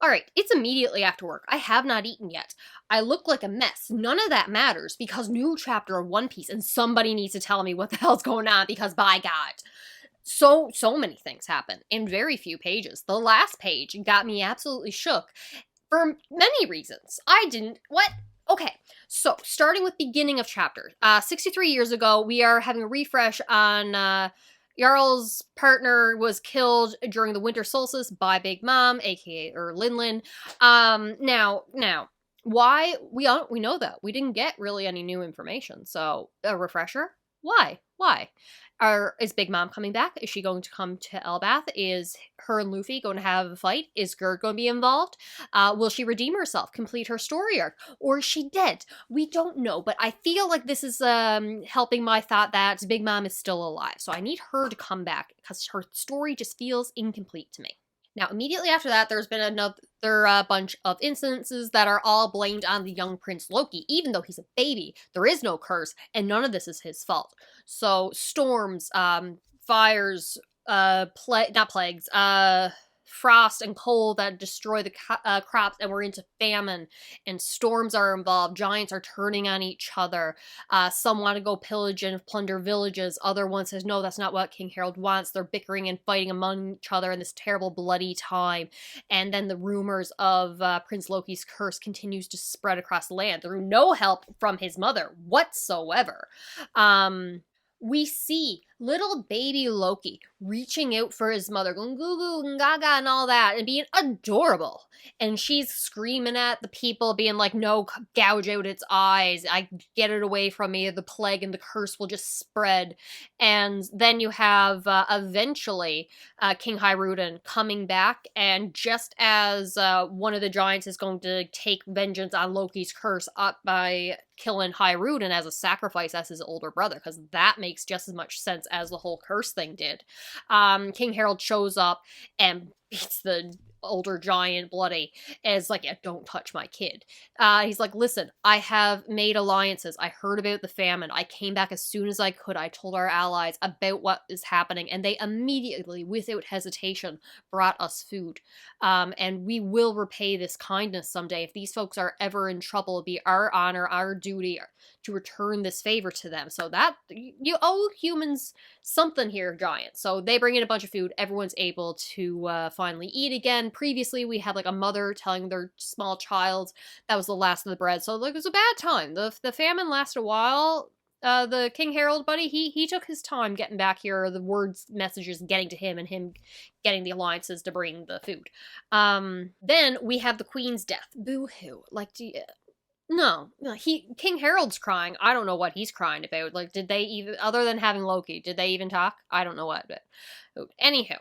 All right, it's immediately after work. I have not eaten yet. I look like a mess. None of that matters because new chapter of One Piece and somebody needs to tell me what the hell's going on because by God. So many things happen in very few pages. The last page got me absolutely shook for many reasons. I didn't what Okay, so starting with beginning of chapter. 63 years ago, we are having a refresh on Jarl's partner was killed during the winter solstice by Big Mom, aka Linlin. Now, why we know that we didn't get really any new information. So a refresher. Why? Is Big Mom coming back? Is she going to come to Elbath? Is her and Luffy going to have a fight? Is Gerd going to be involved? Will she redeem herself, complete her story arc, or is she dead? We don't know, but I feel like this is helping my thought that Big Mom is still alive. So I need her to come back because her story just feels incomplete to me. Now, immediately after that, there's been another bunch of incidences that are all blamed on the young Prince Loki. Even though he's a baby, there is no curse, and none of this is his fault. So, storms, fires, not plagues, frost and cold that destroy the crops, and we're into famine, and storms are involved. Giants are turning on each other. Some want to go pillage and plunder villages. Other one says, no, that's not what King Harold wants. They're bickering and fighting among each other in this terrible bloody time. And then the rumors of Prince Loki's curse continues to spread across the land through no help from his mother whatsoever. We see little baby Loki reaching out for his mother, going goo goo and gaga and all that, and being adorable. And she's screaming at the people, being like, no, gouge out its eyes. I get it away from me. The plague and the curse will just spread. And then you have, eventually, King Hyrule coming back. And just as one of the giants is going to take vengeance on Loki's curse up by killing Hyrule as a sacrifice as his older brother, because that makes just as much sense as the whole curse thing did. King Harold shows up and beats the older giant bloody, and it's like, yeah, don't touch my kid. He's like, listen, I have made alliances. I heard about the famine. I came back as soon as I could. I told our allies about what is happening, and they immediately, without hesitation, brought us food. And we will repay this kindness someday. If these folks are ever in trouble, it'll be our honor, our duty to return this favor to them. So that, you owe humans something here, giant. So they bring in a bunch of food. Everyone's able to finally eat again. Previously, we had like a mother telling their small child that was the last of the bread. So like, it was a bad time. The famine lasted a while. The King Harold buddy, he took his time getting back here, the words, messages getting to him, and him getting the alliances to bring the food. Then we have the Queen's death. Boo-hoo. Like, no, King Harold's crying. I don't know what he's crying about. Like, did they even, other than having Loki, did they even talk? I don't know what, but anywho,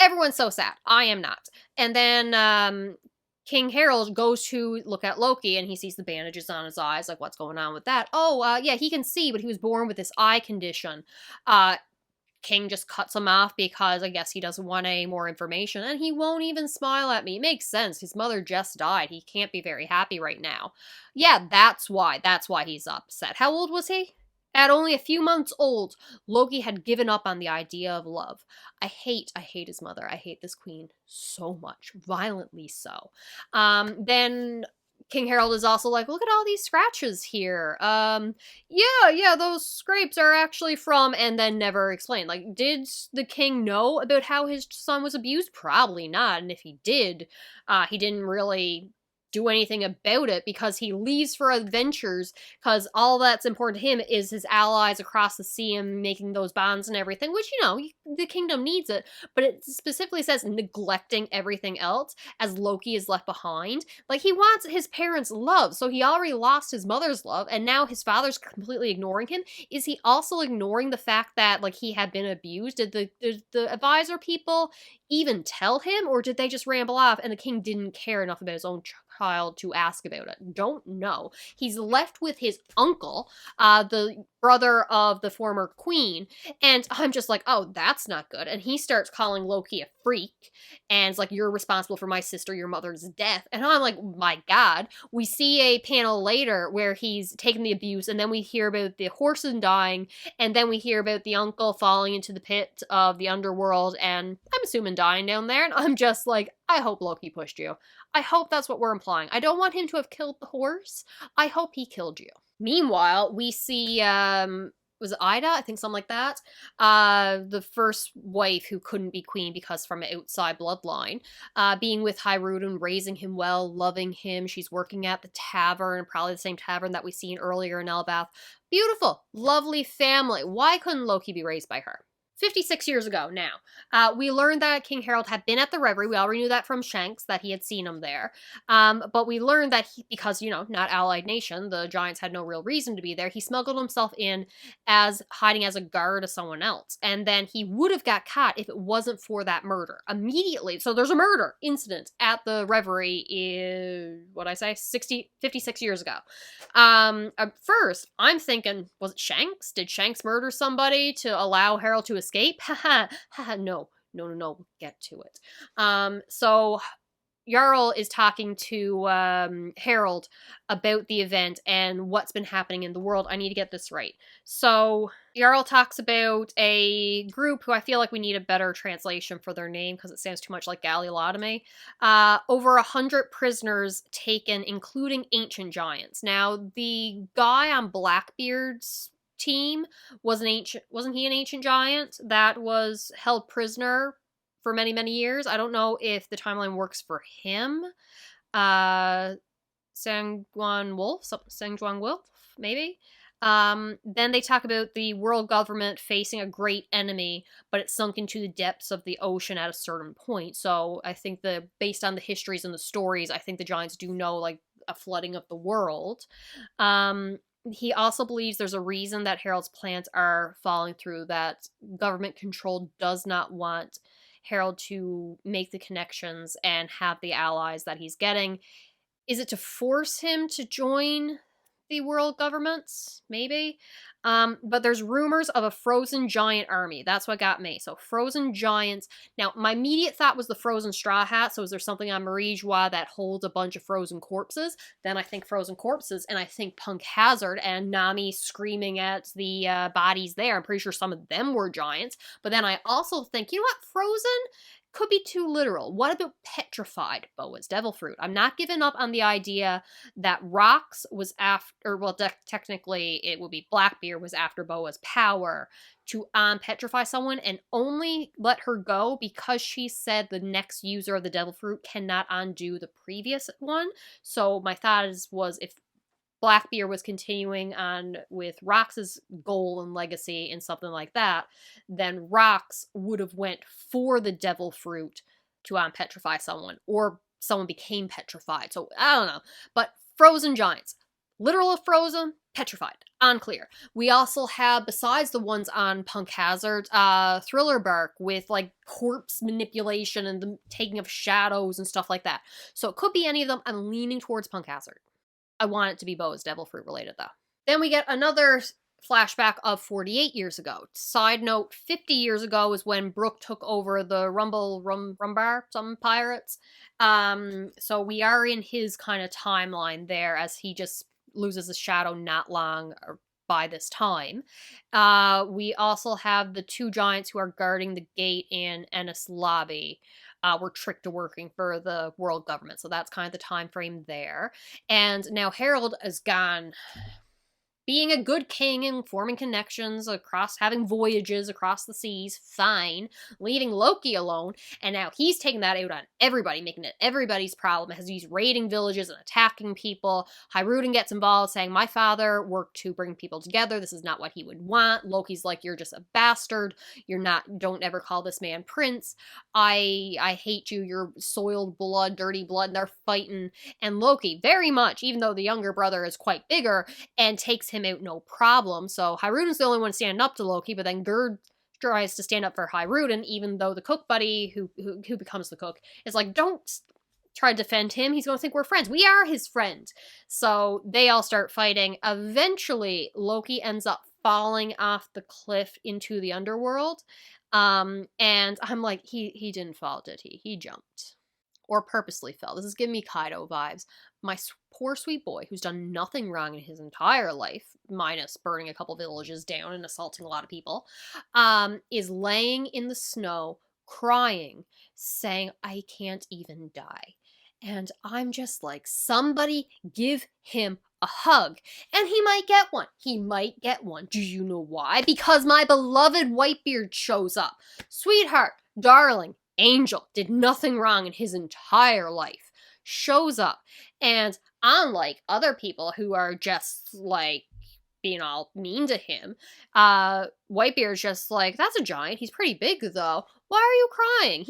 everyone's so sad. I am not. And then, King Harold goes to look at Loki, and he sees the bandages on his eyes. Like, what's going on with that? Oh, yeah, he can see, but he was born with this eye condition. King just cuts him off because I guess he doesn't want any more information, and he won't even smile at me. It makes sense. His mother just died. He can't be very happy right now. Yeah, that's why he's upset. How old was he? At only a few months old, Loki had given up on the idea of love. I hate his mother. I hate this queen so much. Violently so. Then King Harold is also like, look at all these scratches here. Yeah, those scrapes are actually from, and then never explained. Like, did the king know about how his son was abused? Probably not. And if he did, he didn't really do anything about it because he leaves for adventures because all that's important to him is his allies across the sea and making those bonds and everything, which, the kingdom needs it, but it specifically says neglecting everything else as Loki is left behind. Like, he wants his parents' love, so he already lost his mother's love, and now his father's completely ignoring him. Is he also ignoring the fact that, like, he had been abused? Did the advisor people even tell him, or did they just ramble off and the king didn't care enough about his own child to ask about it? Don't know. He's left with his uncle, the brother of the former queen, and I'm just like, oh, that's not good. And he starts calling Loki a freak, and it's like, you're responsible for my sister, your mother's death. And I'm like, my God. We see a panel later where he's taken the abuse, and then we hear about the horses dying, and then we hear about the uncle falling into the pit of the underworld, and I'm assuming dying down there, and I'm just like, I hope Loki pushed you. I hope that's what we're implying. I don't want him to have killed the horse. I hope he killed you. Meanwhile, we see, was it Ida? I think something like that. The first wife who couldn't be queen because from an outside bloodline, being with Hyrule, raising him well, loving him. She's working at the tavern, probably the same tavern that we seen earlier in Elbath. Beautiful, lovely family. Why couldn't Loki be raised by her? 56 years ago now. We learned that King Harold had been at the Reverie. We already knew that from Shanks, that he had seen him there. But we learned that because, not allied nation, the Giants had no real reason to be there, he smuggled himself in as hiding as a guard to someone else. And then he would have got caught if it wasn't for that murder. Immediately. So there's a murder incident at the Reverie, 56 years ago. At first, I'm thinking, was it Shanks? Did Shanks murder somebody to allow Harold to escape? Haha, no. We'll get to it. So Jarl is talking to Harold about the event and what's been happening in the world. I need to get this right. So Jarl talks about a group who I feel like we need a better translation for their name because it sounds too much like Gallilotomy. Over 100 prisoners taken, including ancient giants. Now, the guy on Blackbeard's team wasn't he an ancient giant that was held prisoner for many, many years? I don't know if the timeline works for him. Sangjuan Wolf, maybe. Then they talk about the world government facing a great enemy, but it sunk into the depths of the ocean at a certain point. So I think based on the histories and the stories, I think the giants do know like a flooding of the world. He also believes there's a reason that Harold's plans are falling through, that government control does not want Harold to make the connections and have the allies that he's getting. Is it to force him to join the world governments? Maybe. But there's rumors of a frozen giant army. That's what got me. So frozen giants. Now, my immediate thought was the frozen straw hat. So is there something on Marie Joie that holds a bunch of frozen corpses? Then I think frozen corpses, and I think Punk Hazard and Nami screaming at the bodies there. I'm pretty sure some of them were giants. But then I also think, you know what? Frozen could be too literal. What about petrified? Boa's devil fruit. I'm not giving up on the idea that Rocks was after, technically it would be Blackbeard was after Boa's power to petrify someone and only let her go because she said the next user of the devil fruit cannot undo the previous one. So my thought was if Blackbeard was continuing on with Rox's goal and legacy and something like that, then Rox would have went for the devil fruit to petrify someone, or someone became petrified. So I don't know. But frozen giants. Literal frozen, petrified. Unclear. We also have, besides the ones on Punk Hazard, Thriller Bark with like corpse manipulation and the taking of shadows and stuff like that. So it could be any of them. I'm leaning towards Punk Hazard. I want it to be Boa's devil fruit related, though. Then we get another flashback of 48 years ago. Side note, 50 years ago is when Brooke took over the Rumbar, some pirates. So we are in his kind of timeline there as he just loses his shadow not long by this time. We also have the two giants who are guarding the gate in Ennis Lobby. Were tricked to working for the world government. So that's kind of the time frame there. And now Harold is gone, being a good king and forming connections across, having voyages across the seas, fine, leaving Loki alone, and now he's taking that out on everybody, making it everybody's problem, as he's raiding villages and attacking people. Hyrule gets involved, saying, my father worked to bring people together, this is not what he would want. Loki's like, you're just a bastard, don't ever call this man prince, I hate you, you're soiled blood, dirty blood, and they're fighting, and Loki, very much, even though the younger brother is quite bigger, and takes him out no problem. So Hyruden's the only one standing up to Loki, but then Gerd tries to stand up for Hyrule, even though the cook buddy who becomes the cook is like, don't try to defend him, he's going to think we're friends. We are his friends. So they all start fighting. Eventually Loki ends up falling off the cliff into the underworld, and I'm like, he didn't fall, did he jumped or purposely fell. This is giving me Kaido vibes. My poor sweet boy, who's done nothing wrong in his entire life, minus burning a couple villages down and assaulting a lot of people, is laying in the snow, crying, saying, I can't even die. And I'm just like, somebody give him a hug. And he might get one. He might get one. Do you know why? Because my beloved Whitebeard shows up. Sweetheart, darling, angel, did nothing wrong in his entire life. Shows up. And unlike other people who are just like being all mean to him, Whitebeard's just like, that's a giant. He's pretty big though. Why are you crying?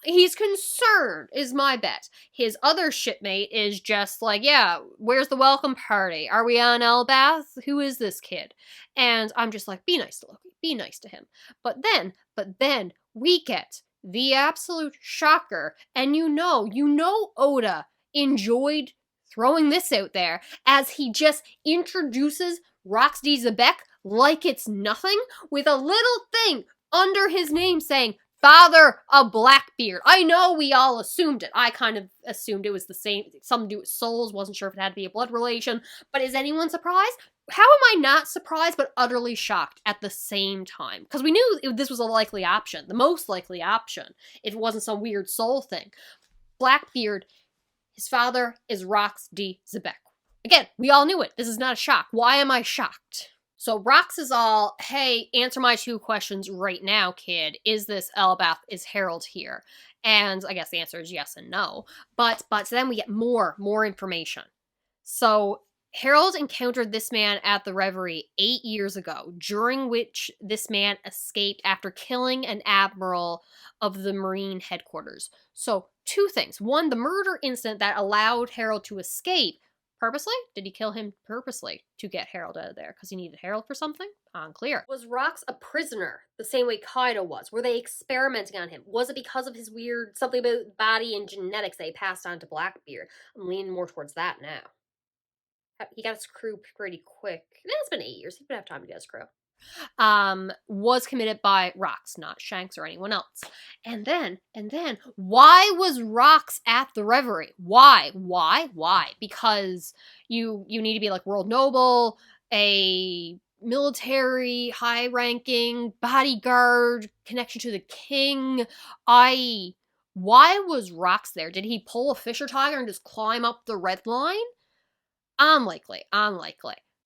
He's concerned, is my bet. His other shipmate is just like, yeah, where's the welcome party? Are we on Elbath? Who is this kid? And I'm just like, be nice to Loki. Be nice to him. But then we get the absolute shocker. And you know Oda enjoyed throwing this out there as he just introduces Roxy Zebek like it's nothing with a little thing under his name saying, Father of Blackbeard. I know we all assumed it. I kind of assumed it was the same, something to do with souls, wasn't sure if it had to be a blood relation, but is anyone surprised? How am I not surprised but utterly shocked at the same time? Because we knew this was a likely option, the most likely option, if it wasn't some weird soul thing. Blackbeard, his father is Roxy Zebek. Again, we all knew it. This is not a shock. Why am I shocked? So Rox is all, hey, answer my 2 questions right now, kid. Is this Elbath? Is Harold here? And I guess the answer is yes and no. But then we get more information. So Harold encountered this man at the Reverie 8 years ago, during which this man escaped after killing an admiral of the Marine headquarters. So 2 things. 1, the murder incident that allowed Harold to escape. Purposely? Did he kill him purposely to get Harold out of there because he needed Harold for something? Unclear. Was Rox a prisoner the same way Kaido was? Were they experimenting on him? Was it because of his weird something about body and genetics they passed on to Blackbeard? I'm leaning more towards that now. He got his crew pretty quick. It's been 8 years. He would have time to get his crew. Was committed by Rox, not Shanks or anyone else. And then, why was Rox at the Reverie? Why? Because you need to be like world noble, a military, high-ranking, bodyguard, connection to the king. Why was Rox there? Did he pull a Fisher Tiger and just climb up the red line? Unlikely.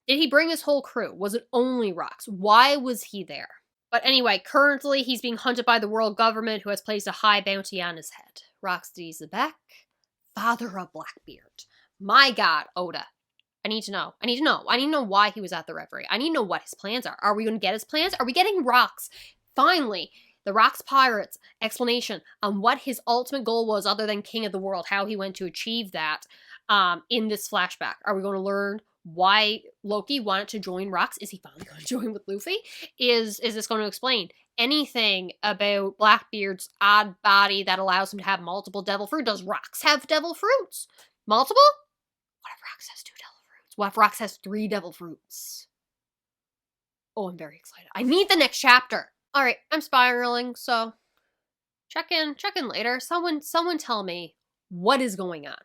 Did he bring his whole crew? Was it only Rox? Why was he there? But anyway, currently he's being hunted by the world government who has placed a high bounty on his head. Roxy Zebek, father of Blackbeard. My God, Oda. I need to know. I need to know why he was at the Reverie. I need to know what his plans are. Are we going to get his plans? Are we getting Rox? Finally, the Rox Pirates explanation on what his ultimate goal was other than King of the World, how he went to achieve that in this flashback. Are we going to learn why Loki wanted to join Rox? Is he finally going to join with Luffy? Is this going to explain anything about Blackbeard's odd body that allows him to have multiple devil fruit? Does Rox have devil fruits? Multiple? What if Rox has 2 devil fruits? What if Rox has 3 devil fruits? Oh, I'm very excited. I need the next chapter. All right, I'm spiraling, so check in later. Someone tell me what is going on.